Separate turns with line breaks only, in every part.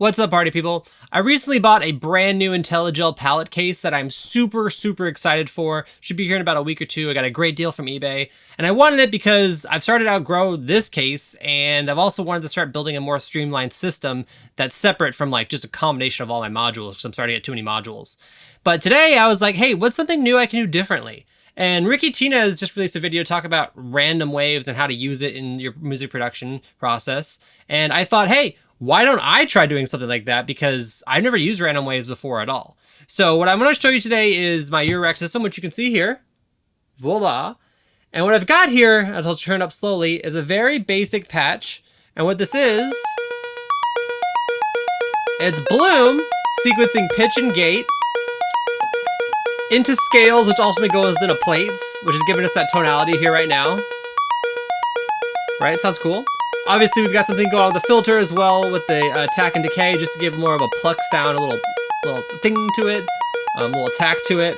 What's up, party people? I recently bought a brand new IntelliGel palette case that I'm super excited for. Should be here in about a week or two. I got a great deal from eBay, and I wanted it because I've started to outgrow this case, and I've also wanted to start building a more streamlined system that's separate from like just a combination of all my modules, because I'm starting to get too many modules. But today I was like, hey, what's something new I can do differently? And Ricky Tina has just released a video talk about random waves and how to use it in your music production process. And I thought, hey, why don't I try doing something like that? Because I've never used random waves before at all. So what I'm going to show you today is my Eurorack system, which you can see here. Voila. And what I've got here, I'll turn up slowly, is a very basic patch. And what this is, it's Bloom sequencing pitch and gate into scales, which also goes into plaits, which is giving us that tonality here right now. Right, sounds cool. Obviously, we've got something going on with the filter as well with the attack and decay, just to give more of a pluck sound, a little thing to it, a little attack to it.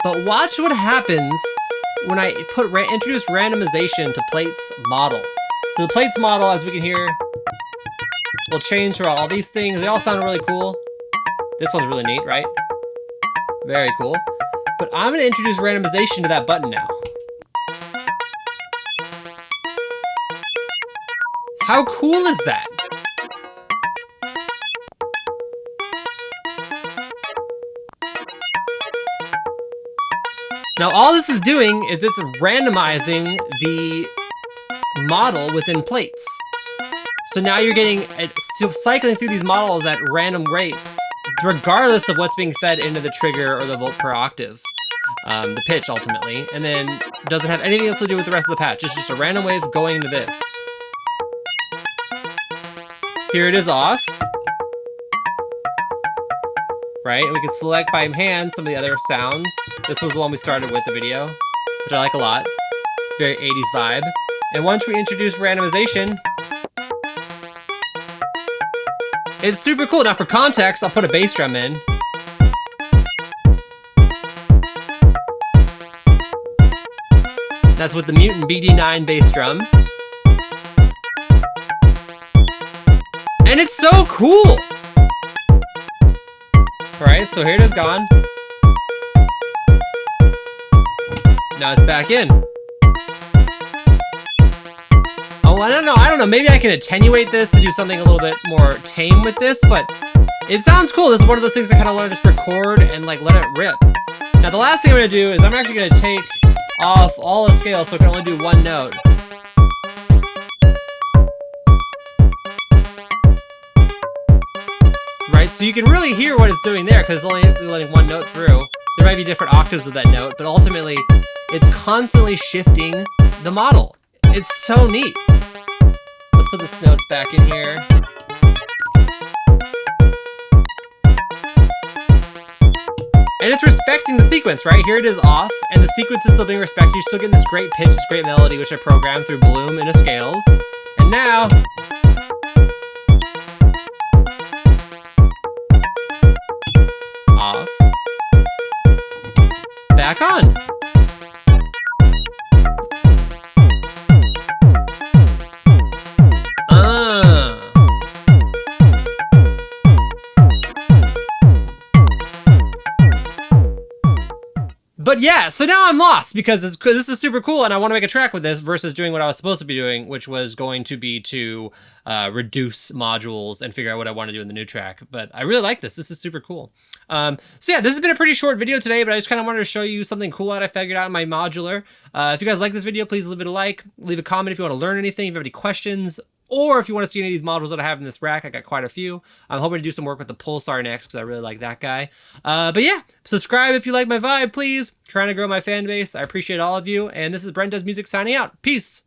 But watch what happens when I introduce randomization to Plaits model. So the Plaits model, as we can hear, will change throughout all these things. They all sound really cool. This one's really neat, right? Very cool. But I'm going to introduce randomization to that button now. How cool is that? Now all this is doing is it's randomizing the model within Plaits. So now you're getting cycling through these models at random rates, regardless of what's being fed into the trigger or the volt per octave, the pitch ultimately, and then doesn't have anything else to do with the rest of the patch. It's just a random wave going into this. Here it is off, right? And we can select by hand some of the other sounds. This was the one we started with the video, which I like a lot. Very 80s vibe. And once we introduce randomization, it's super cool. Now for context, I'll put a bass drum in. That's with the Mutant BD9 bass drum. And it's so cool! Alright, so here it is gone. Now it's back in. Oh, I don't know, maybe I can attenuate this to do something a little bit more tame with this, but it sounds cool. This is one of those things I kind of want to just record and like let it rip. Now the last thing I'm going to do is I'm actually going to take off all the scales so I can only do one note. Right, so you can really hear what it's doing there because it's only letting one note through. There might be different octaves of that note, but ultimately it's constantly shifting the model. It's so neat. Let's put this notes back in here. And it's respecting the sequence, right? Here it is off, and the sequence is still being respected. You're still getting this great pitch, this great melody, which I programmed through Bloom into scales. And now, off, back on. But yeah, so now I'm lost because this is super cool and I want to make a track with this versus doing what I was supposed to be doing, which was going to be to reduce modules and figure out what I want to do in the new track. But I really like this. This is super cool. So yeah, this has been a pretty short video today, but I just kind of wanted to show you something cool that I figured out in my modular. If you guys like this video, please leave it a like. Leave a comment if you want to learn anything, if you have any questions. Or if you want to see any of these models that I have in this rack, I got quite a few. I'm hoping to do some work with the Pulsar next because I really like that guy. But yeah, subscribe if you like my vibe, please. Trying to grow my fan base. I appreciate all of you. And this is Brent Does Music signing out. Peace.